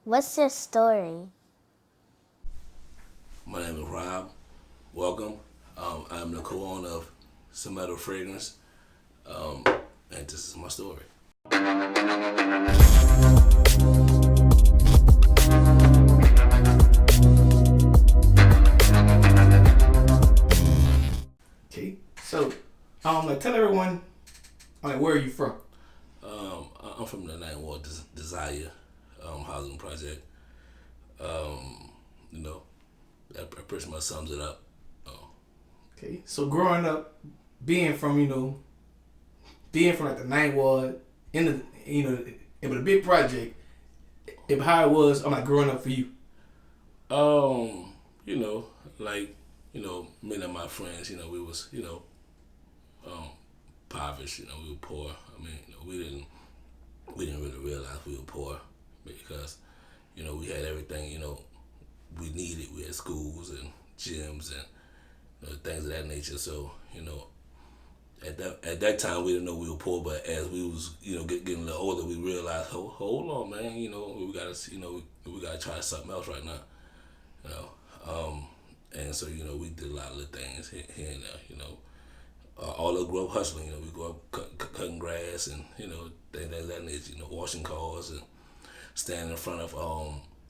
What's your story? My name is Rob. Welcome. I'm the co-owner of Semeto Fragrance, and this is my story. Okay, so tell everyone, where are you from? I'm from the Ninth Ward Desire housing project. Um, you know, that pretty much sums it up. Okay, so growing up, being from like the Ninth Ward in the it was a big project. If how it was, I'm like growing up for you. Um, you know, me and my friends, we was, um, impoverished. We were poor. I mean, we didn't really realize we were poor because, we had everything, we needed. We had schools and gyms and things of that nature. So, at that time we didn't know we were poor, but as we was getting a little older, we realized, hold on, man, we gotta we gotta try something else right now, you know. And so we did a lot of the things here and there, all of grew up hustling. We grew up cutting grass and things of that nature. Washing cars and standing in front of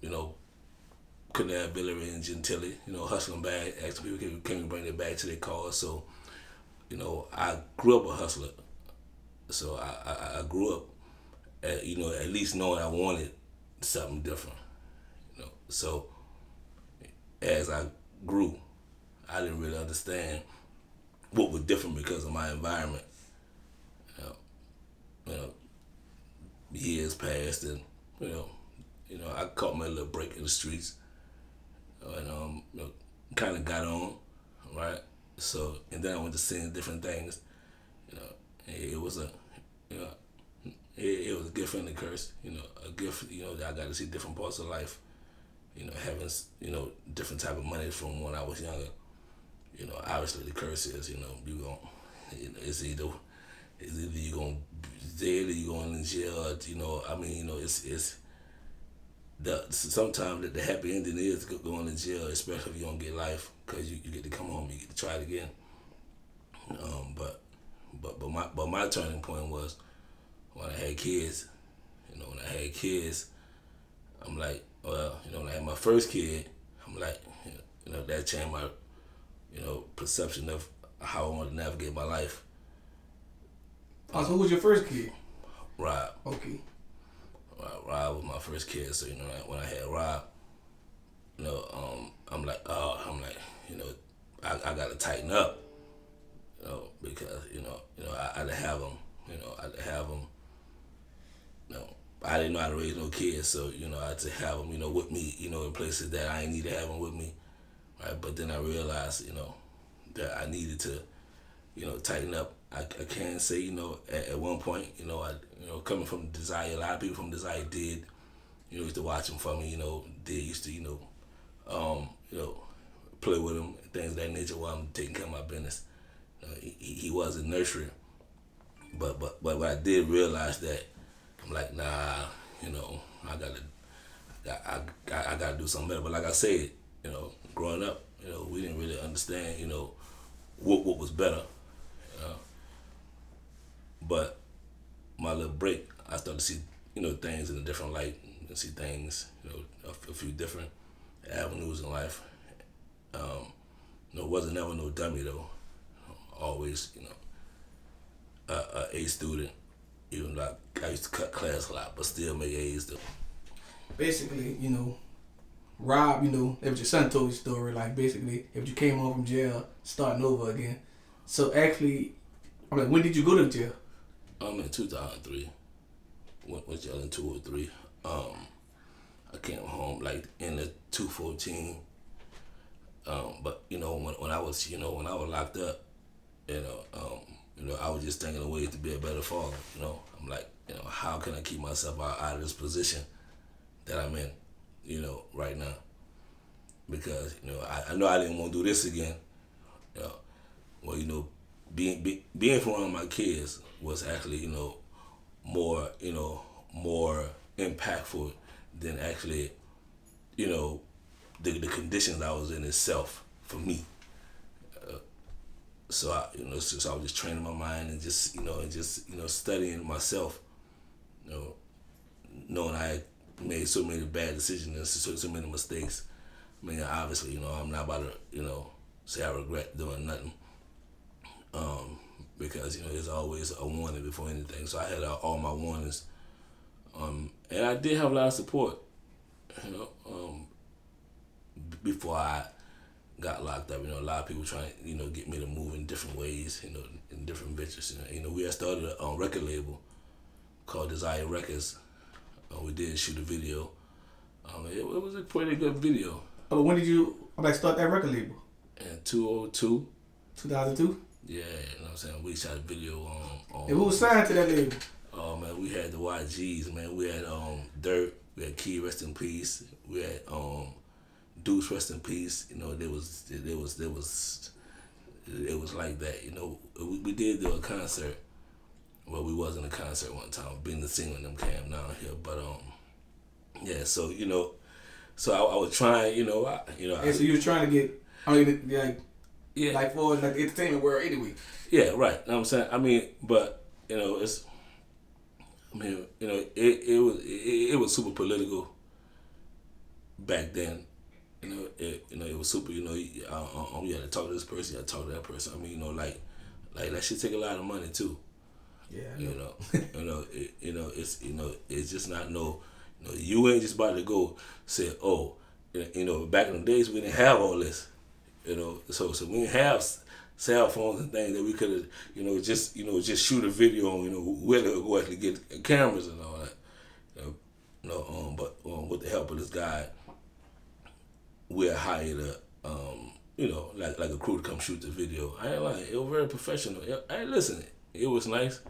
you know Canal Villery and Gentilly, hustling back, asking people can we bring their bag to their cars. So I grew up a hustler. So I grew up at least knowing I wanted something different. So as I grew, I didn't really understand what was different because of my environment. You know, you know, years passed, and you know, I caught my little break in the streets, and kind of got on, right. So and then I went to seeing different things. You know, it was a, you know, it was a gift and a curse. A gift. That I got to see different parts of life. Having different type of money from when I was younger. Obviously the curse is, you gon' it's either you gonna be dead or you going in jail. I mean, it's sometimes the happy ending is going to jail, especially if you don't get life, because you get to come home, you get to try it again. But my turning point was when I had kids. When I had kids, I'm like, well, when I had my first kid, I'm like, that changed my perception of how I want to navigate my life. So who was your first kid? Rob. Okay. Rob was my first kid. So when I had Rob, I'm like, I got to tighten up, because I had to have him. I had to have him. I didn't know how to raise no kids, so I had to have them, with me, in places that I didn't need to have them with me, right? But then I realized, that I needed to, tighten up. I can say, at one point, coming from Desire, a lot of people from Desire did, used to watch him for me, did used to, play with him, things of that nature while I'm taking care of my business. He was in nursery, but I did realize that I'm like, nah, I gotta do something better. But like I said, growing up, we didn't really understand, what was better. But my little break, I started to see, things in a different light, and see things, a few different avenues in life. Wasn't never no dummy though. Always, a A student. Even though I used to cut class a lot, but still make A's though. Basically, Rob, if your son told you the story, like basically, if you came home from jail, starting over again. So actually, I'm like, when did you go to jail? I'm in 2003. Went jail in 2003. I came home like in the 2014. But when I was locked up, I was just thinking of ways to be a better father. I'm like, how can I keep myself out of this position that I'm in, right now? Because I know I didn't want to do this again. Well, being around my kids was actually more more impactful than actually, you know, the conditions I was in itself for me. So so I was just training my mind and just studying myself, you know, knowing I had made so many bad decisions and so many mistakes. I mean, obviously, I'm not about to, say I regret doing nothing. Because there's always a warning before anything. So I had all my warnings, and I did have a lot of support, before I got locked up. A lot of people trying, get me to move in different ways, in different ventures. We had started a record label called Desire Records. We did shoot a video. It was a pretty good video. But when did you start that record label? In 2002. 2002? Yeah, what I'm saying? We shot a video on and who was signed to that label? Oh man, we had the YGs, man. We had Dirt, we had Key, rest in peace. We had Deuce, rest in peace. It was like that. We did do a concert. Well, we was in a concert one time. Being the singer, them came down here, but yeah. So so I was trying, And so you was trying to get, yeah, like for the entertainment world anyway. Yeah, right. Know what I'm saying? I mean, but it was super political back then. It was super. You had to talk to this person, you had to talk to that person. I mean, like that shit take a lot of money too. Yeah. It's just not you ain't just about to go say, oh, back in the days we didn't have all this. So we didn't have cell phones and things that we could have, just shoot a video on, we had to go actually get cameras and all that. But with the help of this guy, we had hired like a crew to come shoot the video. I ain't lying, it was very professional. Listen, it was nice.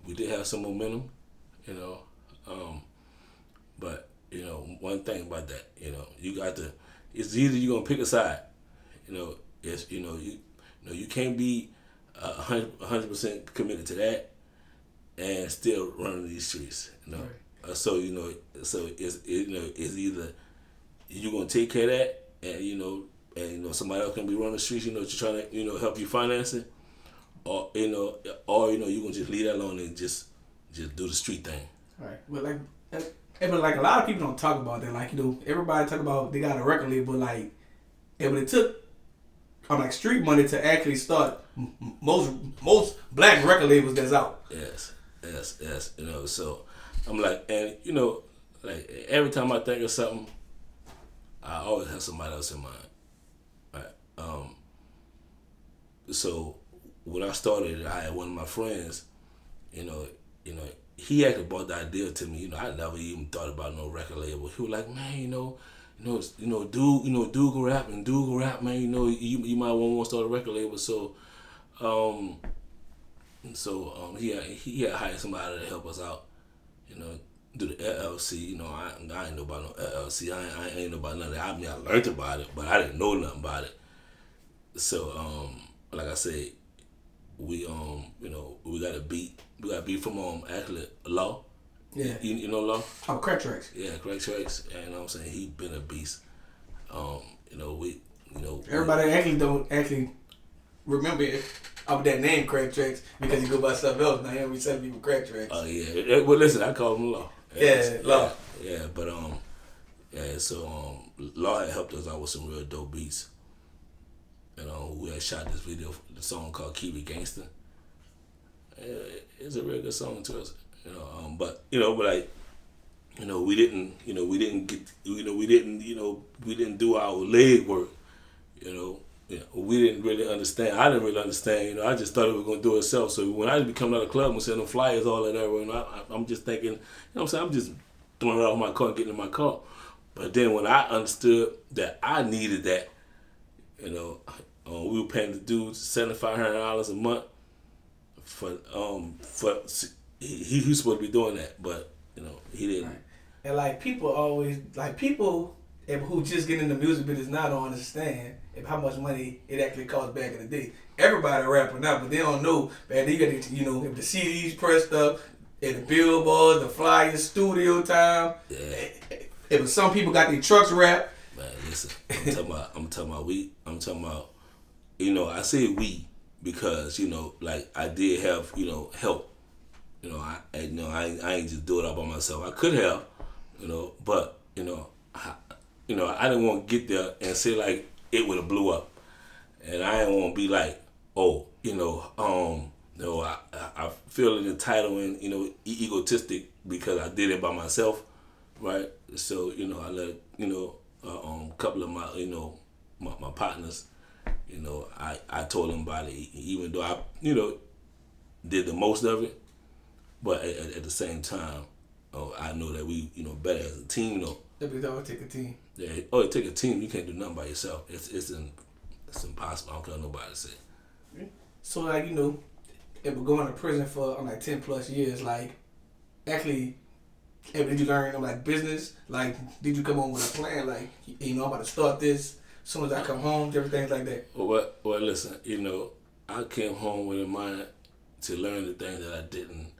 We did have some momentum, but one thing about that, you got to. It's either you gonna pick a side. You can't be 100% committed to that and still running these streets. Right. So it's either you gonna take care of that and somebody else can be running the streets. To try to help you finance it, or you gonna just leave that alone and just do the street thing. Right. But but a lot of people don't talk about that. Everybody talk about they got a record label, but it took street money to actually start most black record labels that's out. Yes. So I'm like, and every time I think of something, I always have somebody else in mind. Right. So when I started, I had one of my friends, he actually brought the idea to me. I never even thought about no record label. He was like, man, dude can rap and dude can rap, man. You might want to start a record label. So, he had hired somebody to help us out. Do the LLC. I ain't know about no LLC. I ain't know about none of that. I mean, I learned about it, but I didn't know nothing about it. So, like I said, we got a beat. We got a beat from actually Law. Yeah. You know Law? Oh, Crack Tracks. Yeah, Crack Tracks. And I'm saying he been a beast. Everybody actually don't remember it of that name Crack Tracks because he go by something else. Now we selling people Crack Tracks. Oh yeah. Well, listen, I call him Law. Yeah, Law. Yeah, but so Law had helped us out with some real dope beats. We had shot this video, the song called Keep It Gangsta. It's a real good song to us. But we didn't do our leg work. We didn't really understand. I didn't really understand. I just thought we were gonna do it ourselves. So when I be coming out of the club and sending flyers all in there, I'm just thinking, I'm saying, I'm just throwing it out of my car and getting in my car. But then when I understood that I needed that, we were paying the dude $7,500 a month for he was supposed to be doing that, but he didn't. Right. And people who just get into music business now don't understand how much money it actually cost back in the day. Everybody rapping now, but they don't know. Man, you got to if the CDs pressed up, and the billboards, the flyers, studio time. Yeah. If some people got their trucks wrapped. Man, listen, I'm talking about, I say we because, like I did have, help. I ain't just do it all by myself. I could have, but, I didn't want to get there and say like it would have blew up. And I didn't want to be like, oh, I feel entitled and, egotistic because I did it by myself, right? So, I let, a couple of my, my partners, I told them about it, even though I, did the most of it. But at the same time, I know that we, better as a team, It always take a team. Yeah. Oh, it take a team. You can't do nothing by yourself. It's impossible. I don't care what nobody say. So like if we're going to prison for like 10 plus years, like actually, did you learn like business? Like, did you come home with a plan? Like, I'm about to start this as soon as I come home. Different things like that. Well, listen. I came home with a mind to learn the things that I didn't,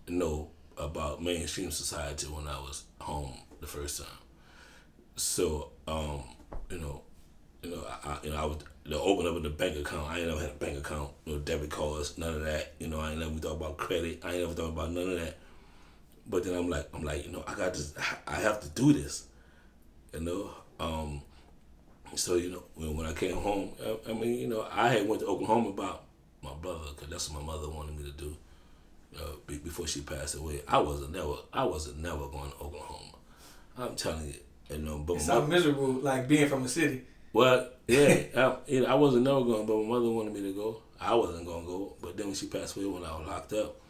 know about mainstream society when I was home the first time. So, I was to open up a bank account. I ain't never had a bank account, no debit cards, none of that. I ain't never thought about credit. I ain't never thought about none of that. But then I'm like, I got this. I have to do this. So when I came home, I had went to Oklahoma about my brother because that's what my mother wanted me to do. Before she passed away, I wasn't never going to Oklahoma. I'm telling you, but it sounds miserable, like being from a city. Well, yeah, I wasn't never going, but my mother wanted me to go. I wasn't going to go, but then when she passed away, when I was locked up,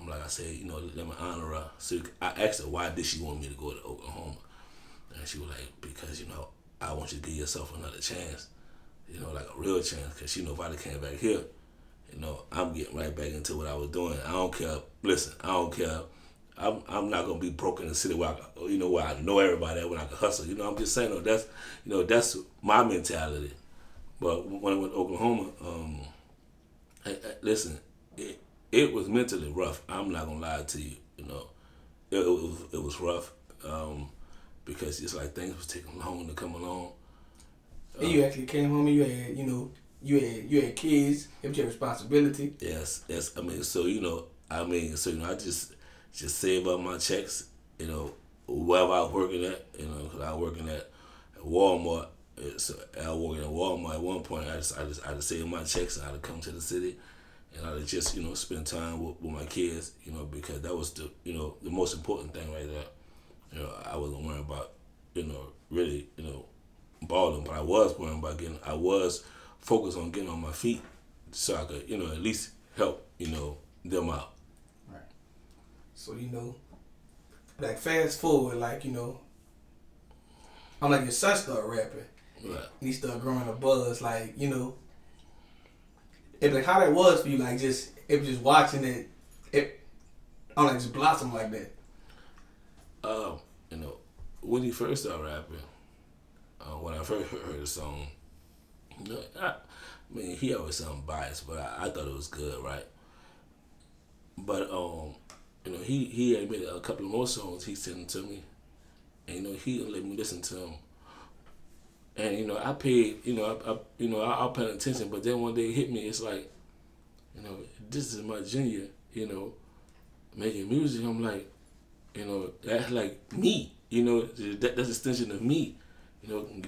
I said, let me honor her. So I asked her, why did she want me to go to Oklahoma? And she was like, because, I want you to give yourself another chance, like a real chance, because if I came back here, I'm getting right back into what I was doing. I don't care. Listen, I don't care. I'm not gonna be broke in the city where where I know everybody when I can hustle. I'm just saying that's my mentality. But when I went to Oklahoma, listen, it was mentally rough. I'm not gonna lie to you. It was rough because it's like things was taking long to come along. And you actually came home and you had you had kids, you had your responsibility. Yes. I just save up my checks, wherever I was working at, because I was working at Walmart. So I was working at Walmart at one point. I just saved my checks and I'd come to the city and I'd just, spend time with my kids, because that was the most important thing right there. I wasn't worrying about, really, balling, but I was worrying about I was focused on getting on my feet so I could, at least help, them out. Right. So, like fast forward, like, I'm like your son started rapping. Right. And he started growing a buzz, like, it like how that was for you, like just watching it I'm like just blossom like that. When he first started rapping, when I first heard the song, he always sounded biased, but I thought it was good, right? But he had made a couple of more songs he sent to me, and he let me listen to them. And I paid, I paid attention, but then one day it hit me. It's like, this is my junior, making music. I'm like, that's like me, that's an extension of me,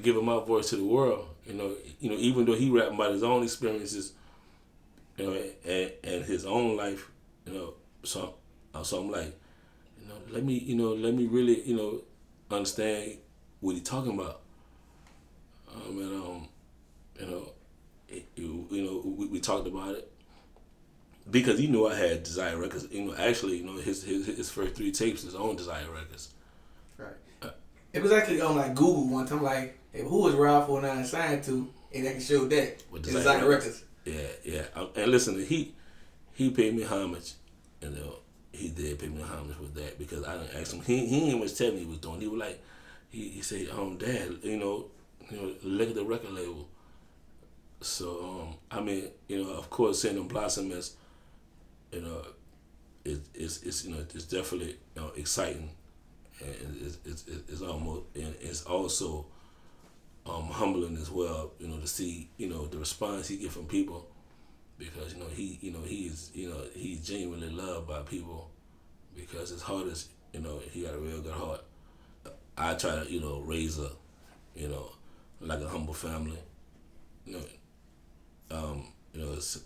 giving my voice to the world. Even though he rapping about his own experiences, and his own life, So I'm like, let me really, understand what he's talking about. We talked about it because he knew I had Desire Records. Actually, his first 3 tapes is on Desire Records. Right. It was actually on like Google one time, like, hey, who was Ralph 49 signed to, and they can show that with Desire Records. Yeah. And listen, he paid me homage, he did pay me homage with that because I didn't ask him. He ain't much tell me he was doing. He was like, he said, Dad, look at the record label. So of course, seeing them blossom as, it's definitely exciting, and it's almost, and it's also humbling as well. To see the response he get from people, because he's genuinely loved by people, because his heart is, he got a real good heart. I try to raise a you know like a humble family. You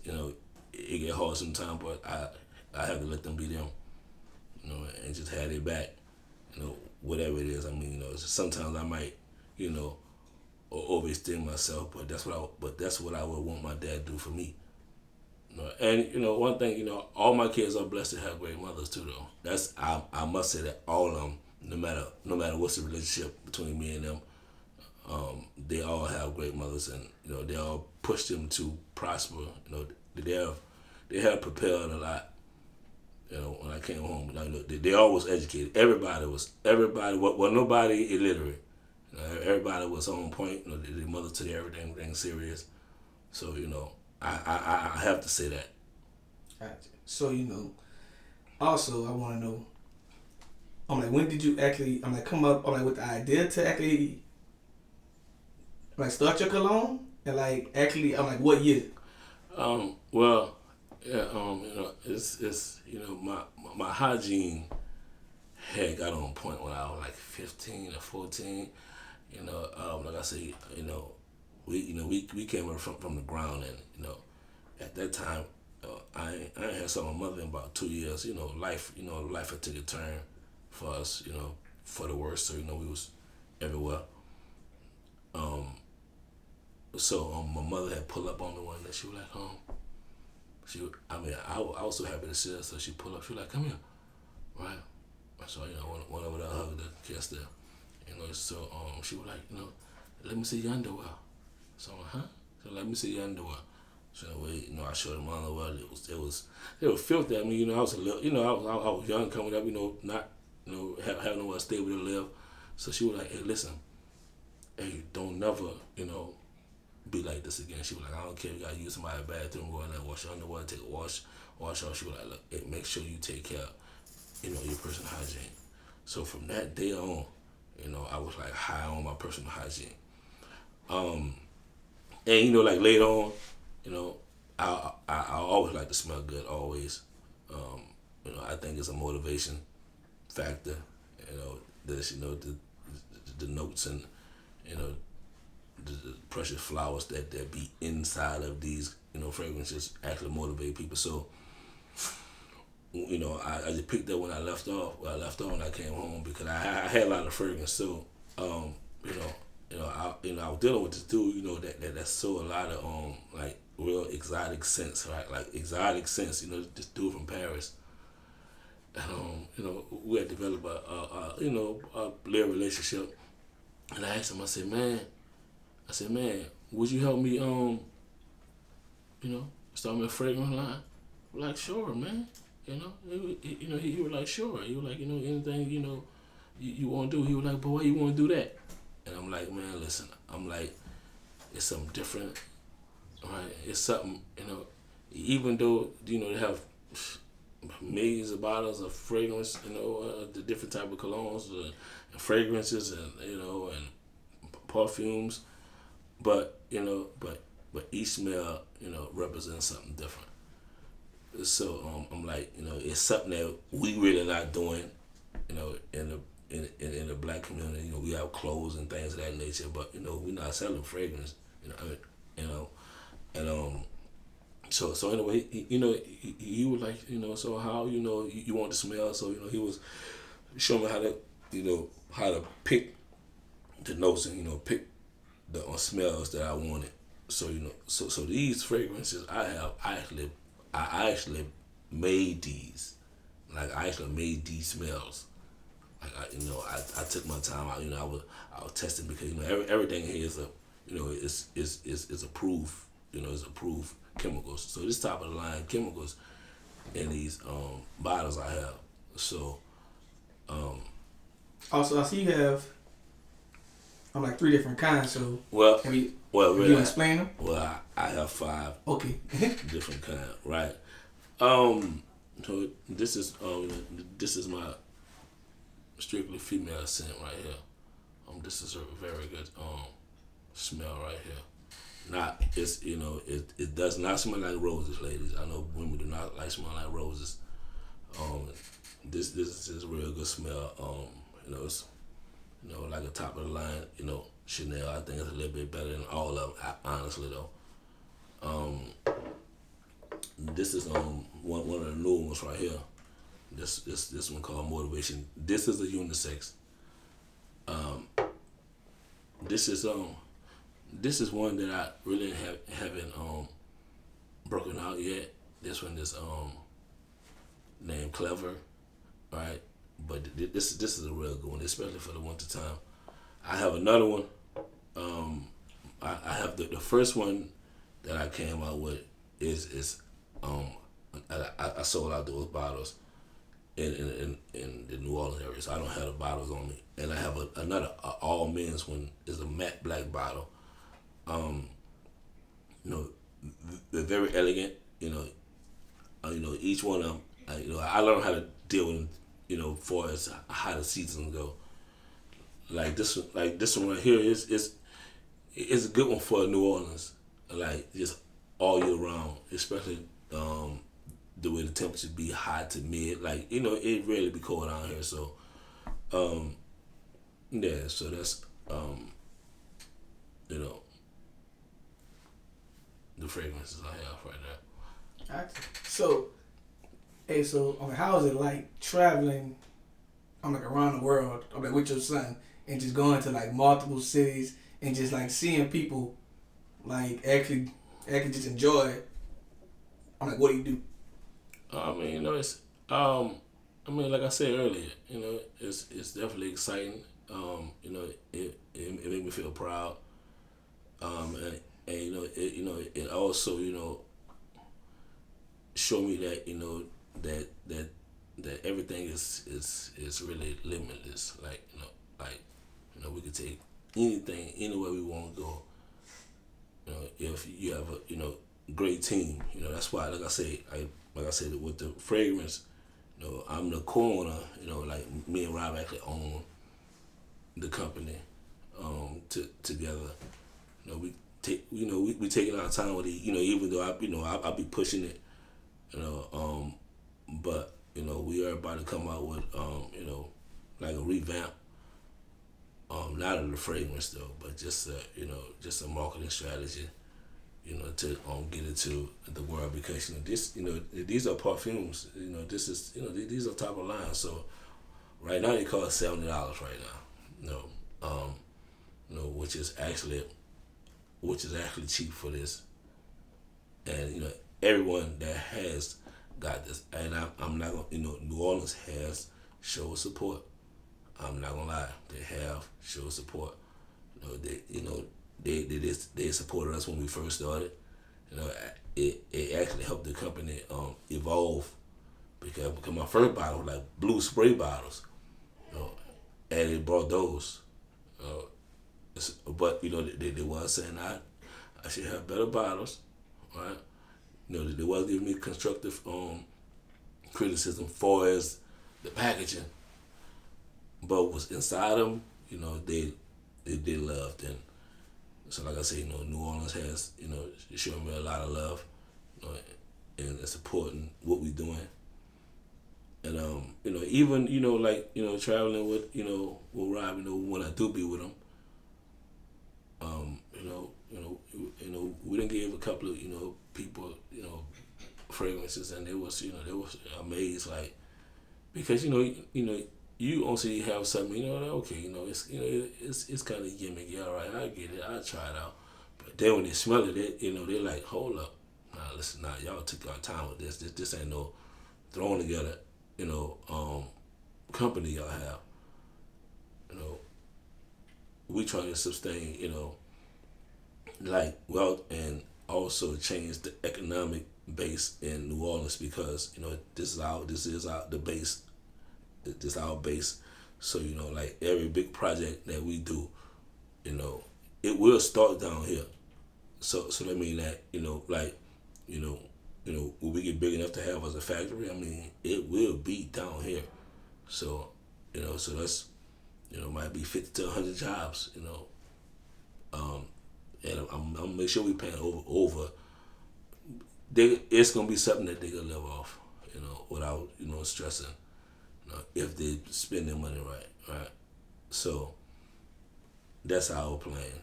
know, it get hard sometimes, but I have to let them be them. And just have their back. Whatever it is. I mean, sometimes I might, overextend myself, but that's what I would want my dad to do for me. And one thing, all my kids are blessed to have great mothers too. Though I must say that all of them, no matter what's the relationship between me and them, they all have great mothers, and they all push them to prosper. They have prepared a lot. When I came home, they always educated. Everybody. Well, nobody illiterate. Everybody was on point. Their mother took everything serious. So I have to say that. Gotcha. So also I want to know. I'm like, when did you actually? I'm like, come up. I'm like, with the idea to actually, like, start your cologne, and like, actually, I'm like, what year? Well, yeah. It's my hygiene had got on point when I was like 15 or 14. Like I say, we came up from the ground, and at that time, I ain't had saw my mother in about 2 years. Life had took a turn for us. For the worse. So we was everywhere. So my mother had pulled up on me one day. She was like, I was so happy to see her. So she pulled up. She was like, come here, right? So went over there, hugged her, kissed her. So she was like, let me see your underwear. So huh? So let me see your underwear. So I showed her my underwear. It was filthy. I mean, I was a little, I was young coming up. Not having nowhere stable to live. So she was like, hey, listen, hey, don't never, be like this again. She was like, I don't care if you gotta use somebody's bathroom, go in there, wash your underwear, take a wash off. She was like, look, make sure you take care of, your personal hygiene. So from that day on, I was like high on my personal hygiene. And like later on, I always like to smell good, always. I think it's a motivation factor. This the notes and the precious flowers that be inside of these fragrances actually motivate people. So I just picked up when I left off. When I came home, because I had a lot of fragrance. So I was dealing with this dude. That saw a lot of like real exotic scents, right? Like exotic scents. This dude from Paris. And we had developed a real relationship. And I asked him. I said, man, would you help me start my fragrance line? I'm like, sure, man. He was like, sure. He was like, anything, you want to do. He was like, but why you want to do that? And I'm like, man, listen. I'm like, it's something different, right? It's something, even though, they have millions of bottles of fragrance, the different type of colognes and fragrances and, and perfumes. But, but each smell, represents something different. So I'm like, it's something that we really not doing, in the black community. We have clothes and things of that nature, but we're not selling fragrance. And so anyway, he was like, so how you want to smell? So he was showing me how to pick the notes and pick the smells that I wanted. So so these fragrances I actually made these. Like I actually made these smells. Like I took my time out. I was testing, because everything here is is approved. Is approved chemicals. So this top of the line chemicals in these bottles I have. So also I see you have like 3 different kinds. So have you explain them? Well, I have 5. Okay. different kind, right? So this is my strictly female scent right here. This is a very good smell right here. Not it's it does not smell like roses, ladies. I know women do not like smell like roses. Um, this is a real good smell. It's like a top of the line. Chanel. I think it's a little bit better than all of them. Honestly though. Um, this is one of the new ones right here. This one called Motivation. This is a unisex. Um, this is one that I really haven't broken out yet. This one is named Clever, right? But this is a real good one, especially for the winter time. I have another one. I have the first one that I came out with is I sold out those bottles in the New Orleans area, so I don't have the bottles on me. And I have another all men's one is a matte black bottle. Um, they're very elegant. Each one of them. I learned how to deal with far as how the seasons go. This one right here is a good one for New Orleans. Like just all year round, especially the way the temperatures be high to mid. It really be cold down here. So yeah, so that's you know the fragrances I have right now. Actually. So, hey, how is it like traveling? I'm like around the world. I'm like with your son and just going to like multiple cities and just like seeing people like actually just enjoy it. I'm like, what do you do? It's like I said earlier, it's definitely exciting. It made me feel proud. It also show me that that everything is really limitless. We could take anything anywhere we want to go. If you have a great team, that's why like I said with the fragrance, I'm the co-owner. Like me and Rob actually own the company together. We take we taking our time with it. Even though I be pushing it. But we are about to come out with like a revamp. Not of the fragrance though, but just a marketing strategy. To get into the world because these are perfumes. This is these are top of the line. So right now they cost $70 right now. Which is actually cheap for this. And everyone that has got this, and I'm not gonna New Orleans has show support. I'm not gonna lie, they have show support. They supported us when we first started. It actually helped the company evolve because my first bottle was like blue spray bottles, and it brought those. But they was saying I should have better bottles, right? They was giving me constructive criticism for as the packaging, but what's inside them, they loved. And so like I say, New Orleans has showing me a lot of love, and supporting what we doing. And even traveling with Rob, when I do be with him, we done gave a couple of people fragrances, and they was amazed, like, because you also have something okay, it's kind of gimmicky, all right, I get it, I try it out, but then when they smell it, they like, hold up, listen, y'all took our time with this. This ain't no thrown together company y'all have. We try to sustain like wealth and also change the economic base in New Orleans because this is our the base. This is our base. So like every big project that we do, it will start down here. So that mean that when we get big enough to have as a factory, it will be down here. So So that's might be 50 to 100 jobs. And I'm gonna make sure we paying over. It's gonna be something that they can live off. Without stressing. If they spend their money right. So that's our plan.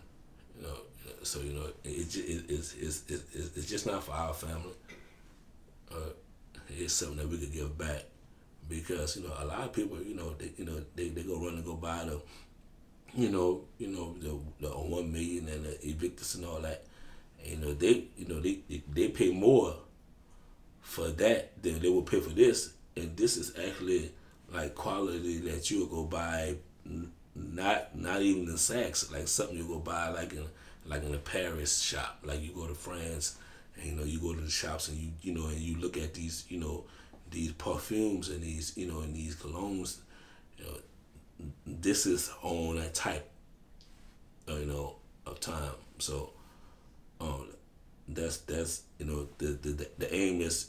You know, so it's just not for our family. It's something that we could give back because a lot of people they go run and go buy the 1 million and the evictus and all that. And, they pay more for that than they will pay for this, and this is actually like quality that you'll go buy, not even in Saks, like something you go buy like in a Paris shop, like you go to France and you go to the shops and and you look at these these perfumes and these and these colognes. This is on that type of time. So that's the aim is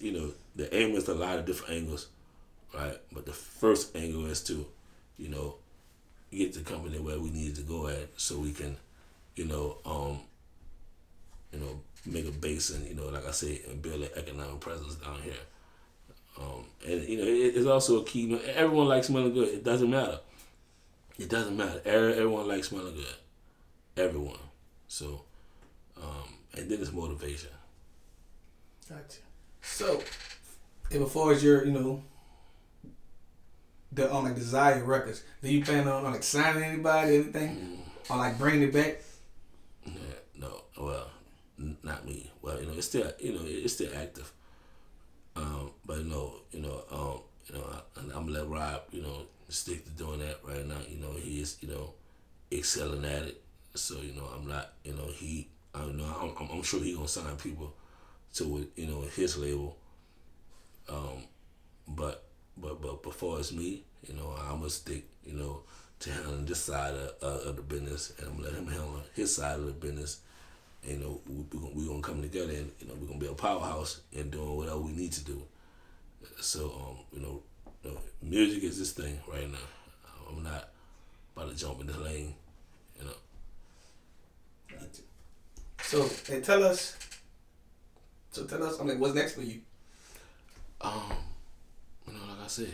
the aim is a lot of different angles, right? But the first angle is to get the company where we need to go at, so we can make a base and like I said, and build an economic presence down here. And it's also a key. Everyone likes smelling good. It doesn't matter. It doesn't matter. Everyone likes smelling good. Everyone. So, and then it's motivation. Gotcha. So, and before as your, the on like Desire Records, do you plan on like signing anybody, anything, or like bringing it back? Yeah, no. Well, not me. Well, it's still active. But I'm gonna let Rob, stick to doing that right now. He is, excelling at it. So I'm not, I'm sure he gonna sign people to his label. But before it's me, I'm gonna stick, to handling this side of the business, and I'm gonna let him handle his side of the business. We're gonna come together, and we're gonna be a powerhouse in doing whatever we need to do. So music is this thing right now. I'm not about to jump in the lane. Gotcha. So tell us. I mean, what's next for you? Like I said,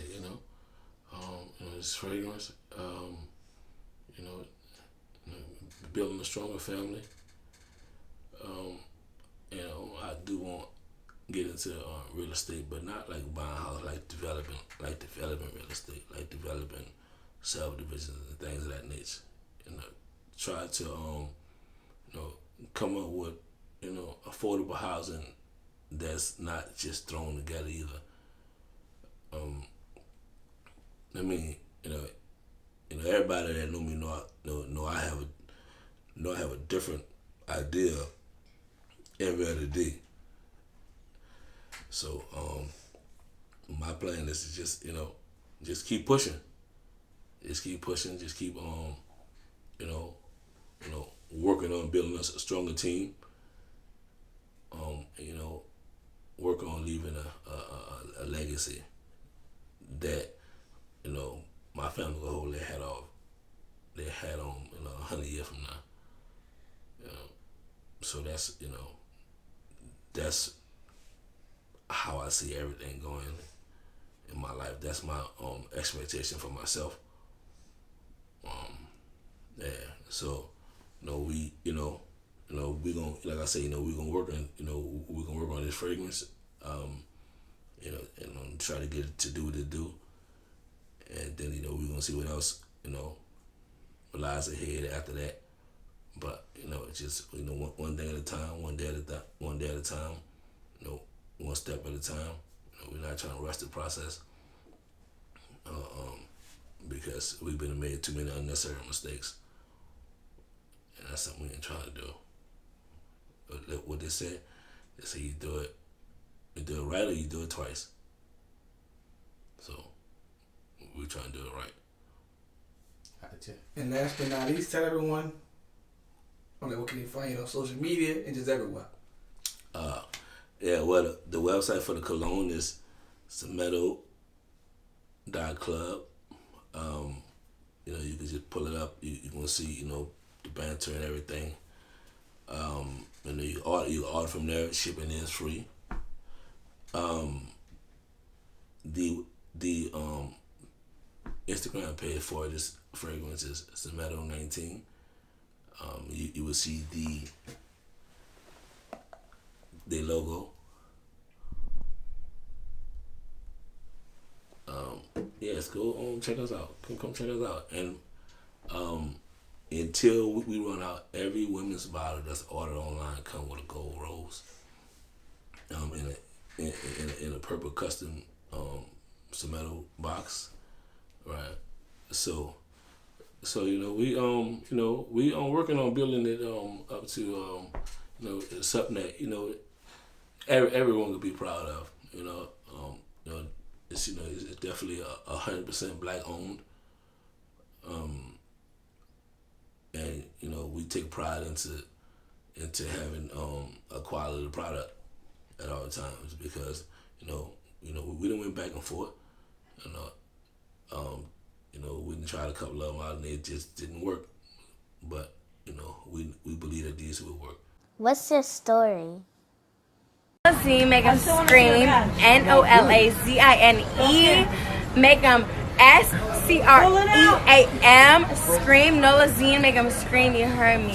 this fragrance, building a stronger family. I do want to get into real estate, but not like buying a house, like developing real estate, like developing subdivisions and things of that nature. Try to come up with affordable housing that's not just thrown together either. I mean, everybody that know me know I have a different idea every other day. So my plan is to just keep pushing. Just keep pushing. Just keep working on building us a stronger team. Work on leaving a legacy that my family will hold their hat on 100 years from now. So that's how I see everything going in my life. That's my expectation for myself. Yeah. So we we gonna, like I say, we gonna work on this fragrance. And try to get it to do what it do, and then we gonna see what else lies ahead after that. But it's just one thing at a time, one day at a time, one step at a time. We're not trying to rush the process, because we've been made too many unnecessary mistakes, and that's something we ain't trying to do. What they say you do it right or you do it twice. So we're trying to do it right. Gotcha. And last but not least, tell everyone what can they find you on social media and just everywhere. Well, the website for the cologne is Semeto.club. You can just pull it up. You can see the banter and everything. You order from there. Shipping is free. The Instagram page for this fragrance is Semeto 19. You will see the logo. Yes, go check us out. Come check us out. And until we run out, every women's bottle that's ordered online come with a gold rose. In a purple custom Semeto box, right? So we working on building it up to something that everyone could be proud of. It's definitely 100% black owned. And we take pride into having a quality product at all times, because we done went back and forth. We done tried a couple of them out and it just didn't work. But we believe that these will work. What's your story? Nolazine, make them scream. Nolazine, make them SCREAM. Scream. Nolazine, make them scream. You heard me.